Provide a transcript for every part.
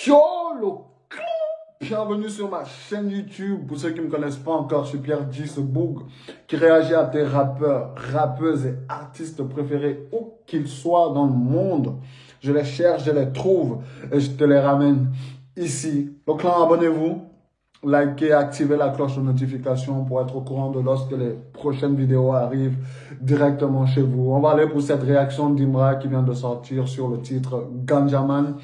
Yo, le clan! Bienvenue sur ma chaîne YouTube. Pour ceux qui ne me connaissent pas encore, je suis Pierre G, ce boug qui réagit à tes rappeurs, rappeuses et artistes préférés où qu'ils soient dans le monde. Je les cherche, je les trouve et je te les ramène ici. Le clan, abonnez-vous, likez, activez la cloche de notification pour être au courant de lorsque les prochaines vidéos arrivent directement chez vous. On va aller pour cette réaction d'Imra qui vient de sortir sur le titre Ganjaman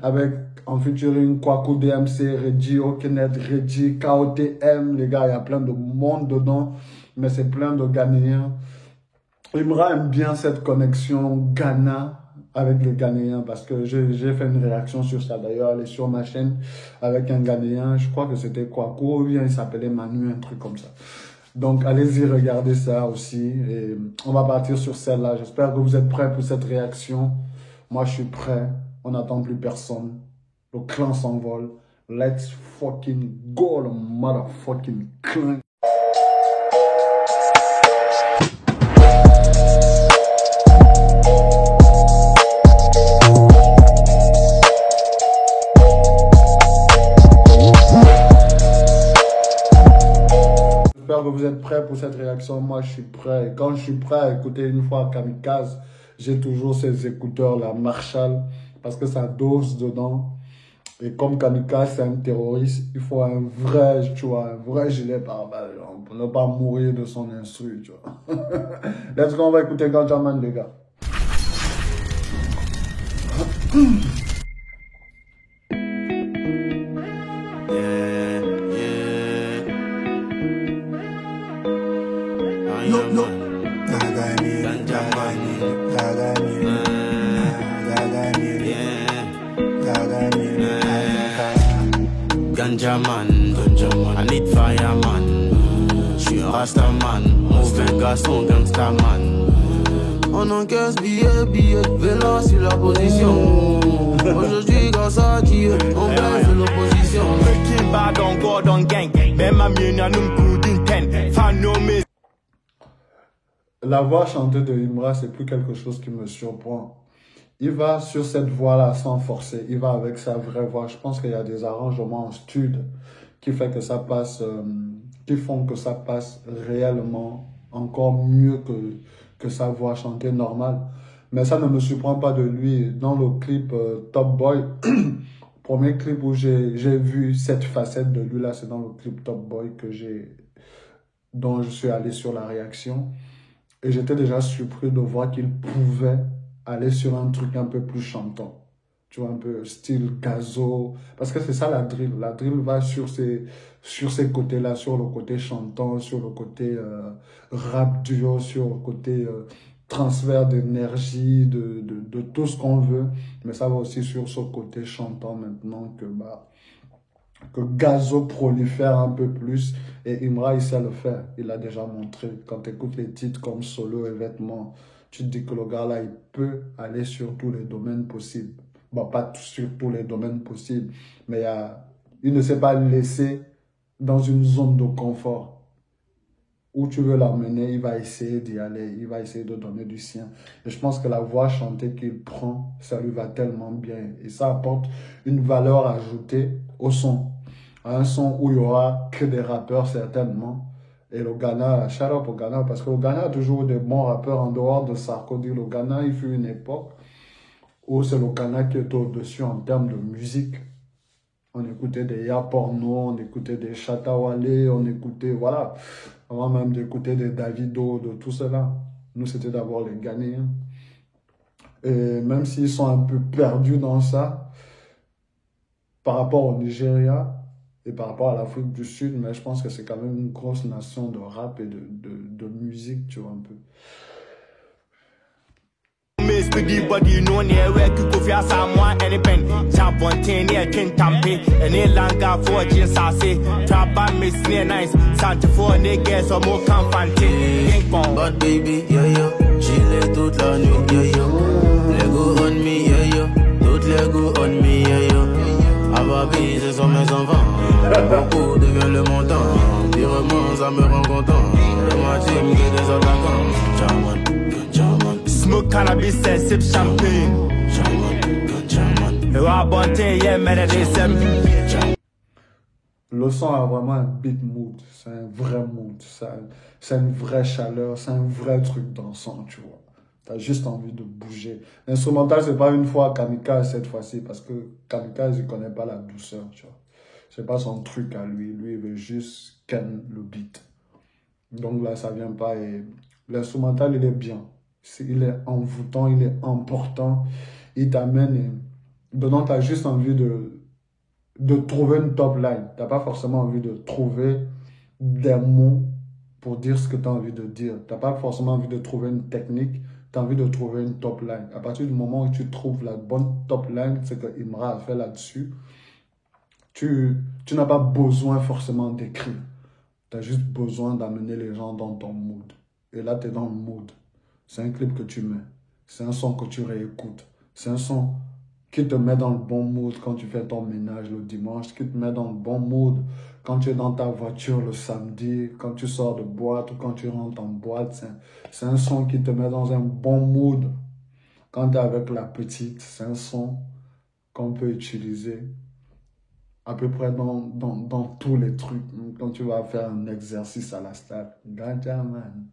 avec en featuring Kwaku DMC, Reggie, Okenet, Reggie, KOTM. Les gars, il y a plein de monde dedans, mais c'est plein de Ghanéens. Imra aime bien cette connexion Ghana avec les Ghanéens parce que j'ai fait une réaction sur ça d'ailleurs, elle est sur ma chaîne avec un Ghanéen, je crois que c'était Kwaku ou bien il s'appelait Manu, un truc comme ça. Donc allez-y, regardez ça aussi et on va partir sur celle-là. J'espère que vous êtes prêts pour cette réaction. Moi je suis prêt, on n'attend plus personne. Le clan s'envole. Let's fucking go, le motherfucking clan. J'espère que vous êtes prêts pour cette réaction. Moi, je suis prêt. Et quand je suis prêt à écouter une fois Kamikaze, j'ai toujours ces écouteurs-là, Marshall, parce que ça dose dedans. Et comme Kamikaze, c'est un terroriste, il faut un vrai, tu vois, un vrai gilet pare-balles pour ne pas mourir de son instru, tu vois. Let's go, on va écouter Ganjaman, les gars. Ganjaman, I need fireman. Je suis un rastaman, mauvais garçon, gangstaman. On encaisse billet, vélo sur la position. Aujourd'hui, grâce à Dieu, on blesse l'opposition. Breaking bad on God on gang, même à mieux n'a nous coup d'inten. Fan nommé. La voix chantée de Imra, c'est plus quelque chose qui me surprend. Il va sur cette voix-là sans forcer. Il va avec sa vraie voix. Je pense qu'il y a des arrangements en studio qui fait que ça passe, qui font que ça passe réellement encore mieux que sa voix chantée normale. Mais ça ne me surprend pas de lui. Dans le clip Top Boy, premier clip où j'ai vu cette facette de lui là, c'est dans le clip Top Boy dont je suis allé sur la réaction. Et j'étais déjà surpris de voir qu'il pouvait aller sur un truc un peu plus chantant. Tu vois, un peu style gazo. Parce que c'est ça la drill. La drill va sur ces côtés-là, sur le côté chantant, sur le côté rap duo, sur le côté transfert d'énergie, de tout ce qu'on veut. Mais ça va aussi sur ce côté chantant maintenant que gazo prolifère un peu plus. Et Imra, il sait le faire. Il l'a déjà montré. Quand tu écoutes les titres comme Solo et Vêtements, tu te dis que le gars-là, il peut aller sur tous les domaines possibles. Bon, pas sur tous les domaines possibles, mais il ne s'est pas laissé dans une zone de confort. Où tu veux l'emmener, il va essayer d'y aller, il va essayer de donner du sien. Et je pense que la voix chantée qu'il prend, ça lui va tellement bien. Et ça apporte une valeur ajoutée au son. Un son où il y aura que des rappeurs certainement. Et le Ghana, shout out au Ghana, parce que le Ghana a toujours des bons rappeurs en dehors de Sarkozy. Le Ghana, il fut une époque où c'est le Ghana qui était au-dessus en termes de musique. On écoutait des Ya Porno, on écoutait des Chatawale, on écoutait, voilà, avant même d'écouter des Davido, de tout cela. Nous, c'était d'abord les Ghanéens. Et même s'ils sont un peu perdus dans ça, par rapport au Nigeria, et par rapport à l'Afrique du Sud, mais je pense que c'est quand même une grosse nation de rap et de musique, tu vois, un peu. But baby, yo, gilet toute la nuit, yo. Lego on me, yo. Toute Lego on me, yo. Ababi, ce sont mes enfants. Beaucoup devient le montant. Virement, ça me rend content. Dans ma team, que des attaquants. Smoke cannabis and sip champagne. Le son a vraiment un beat mood, c'est un vrai mood, c'est une vraie chaleur, c'est un vrai truc dansant, tu vois. T'as juste envie de bouger. L'instrumental, c'est pas une fois Kamikaze cette fois-ci, parce que Kamikaze, il connaît pas la douceur, tu vois. C'est pas son truc à lui. Lui, il veut juste ken le beat. Donc là, ça vient pas. Et l'instrumental, il est bien. Il est envoûtant, il est important. Il t'amène et dedans, tu as juste envie de trouver une top line. Tu n'as pas forcément envie de trouver des mots pour dire ce que tu as envie de dire. Tu n'as pas forcément envie de trouver une technique. Tu as envie de trouver une top line. À partir du moment où tu trouves la bonne top line, c'est que Imra a fait là-dessus, tu n'as pas besoin forcément d'écrire. Tu as juste besoin d'amener les gens dans ton mood. Et là, tu es dans le mood. C'est un clip que tu mets. C'est un son que tu réécoutes. C'est un son qui te met dans le bon mood quand tu fais ton ménage le dimanche, qui te met dans le bon mood quand tu es dans ta voiture le samedi, quand tu sors de boîte ou quand tu rentres en boîte. C'est un son qui te met dans un bon mood. Quand tu es avec la petite, c'est un son qu'on peut utiliser à peu près dans tous les trucs. Quand tu vas faire un exercice à la salle, Ganja man,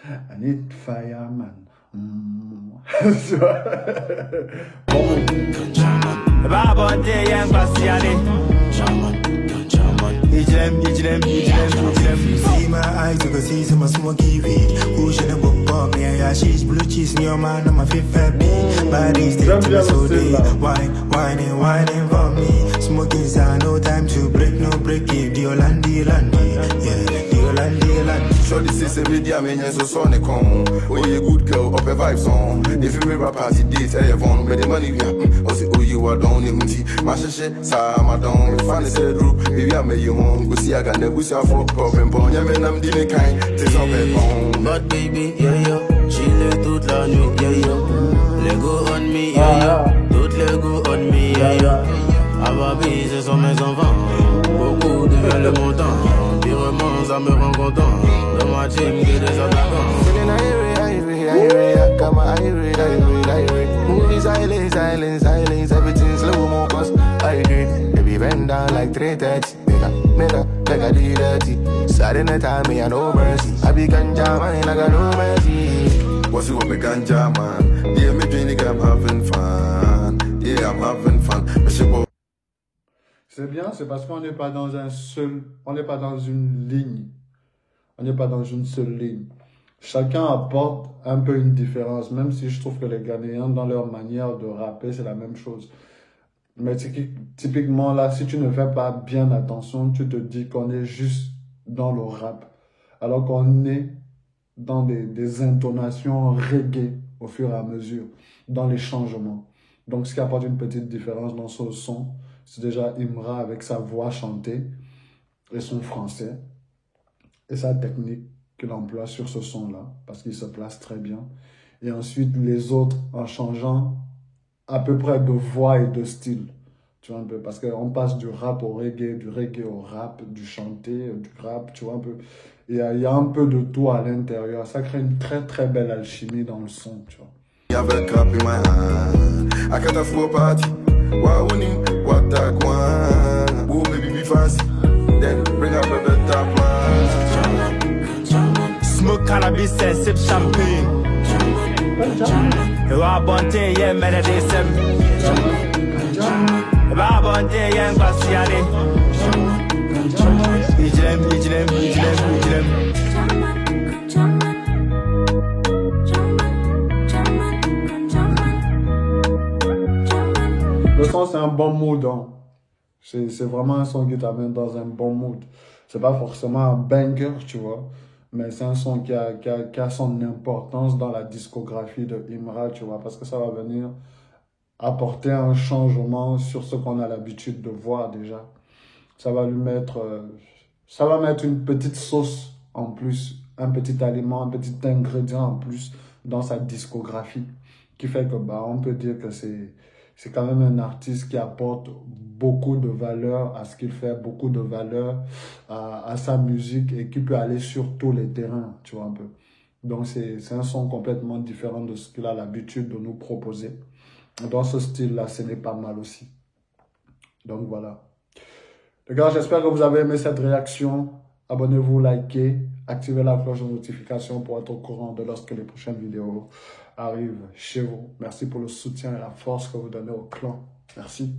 I need fireman. Tu vois? See my eyes, you can see some smoky weed. Who should have booked me? Yeah, she's blue cheese in your mind, I'm a fifth beat. Body stick to me so deep. Whining for me. Smoking sign, no time to break, no breaking. Diolandi, yeah, Diolandi. Sure, this is a video, man, so sonic on. Oh, you good girl, up a vibe song. If you remember party dates, I have on, but the money, oh, see, oh, you are down in tea. My shit, Sam, I don't find the said group. Maybe I made you home, go see, I got never see a folk problem. Bon, yeah, man, I'm dealing kind, this up at home. But baby, yeah, yeah, chille toute la nuit, yeah, yeah. Lego on me, yeah, yeah. Toute Lego on me, yeah, yeah. Ababi, ce sont mes enfants. Beaucoup devient le montant. Virement, ça me rend content. Dans ma team, que des attaquants. Feeling Irie, got my Irie. Movie silence, everything slow mo, cause I agree. Baby, bend down like 3:30. Make a do dirty. Saturday night time, me and no mercy. I be ganja man, I got no mercy. What's it with me ganja man? Yeah, me drink, I'm having fun. Yeah, I'm having fun. C'est bien, c'est parce qu'on n'est pas dans on n'est pas dans une ligne. On n'est pas dans une seule ligne. Chacun apporte un peu une différence, même si je trouve que les Ghanéens, dans leur manière de rapper, c'est la même chose. Mais typiquement, là, si tu ne fais pas bien attention, tu te dis qu'on est juste dans le rap. Alors qu'on est dans des intonations reggae au fur et à mesure, dans les changements. Donc, ce qui apporte une petite différence dans ce son, c'est déjà Imra avec sa voix chantée et son français et sa technique qu'il emploie sur ce son-là, parce qu'il se place très bien. Et ensuite, les autres en changeant à peu près de voix et de style. Tu vois un peu, parce qu'on passe du rap au reggae, du reggae au rap, du chanté, du rap, tu vois un peu. Il y a un peu de tout à l'intérieur. Ça crée une très très belle alchimie dans le son, tu vois. Avec cup in my hand, I can't afford party. Why winning? What that one? Oh, maybe be fancy. Then bring up a better plan. Smoke cannabis and sip champagne. Rabonte, yeah, medicine. Rabonte, yeah, Bastiani. Ijlem. Le son, c'est un bon mood. Hein. C'est vraiment un son qui t'amène dans un bon mood. C'est pas forcément un banger, tu vois. Mais c'est un son qui a son importance dans la discographie de Imra, tu vois. Parce que ça va venir apporter un changement sur ce qu'on a l'habitude de voir déjà. Ça va mettre une petite sauce en plus, un petit aliment, un petit ingrédient en plus dans sa discographie. Qui fait que, on peut dire que c'est quand même un artiste qui apporte beaucoup de valeur à ce qu'il fait, beaucoup de valeur à sa musique et qui peut aller sur tous les terrains, tu vois un peu. Donc c'est un son complètement différent de ce qu'il a l'habitude de nous proposer. dans ce style-là, ce n'est pas mal aussi. Donc voilà. Les gars, j'espère que vous avez aimé cette réaction. Abonnez-vous, likez, activez la cloche de notification pour être au courant de lorsque les prochaines vidéos arrivent chez vous. Merci pour le soutien et la force que vous donnez au clan. Merci.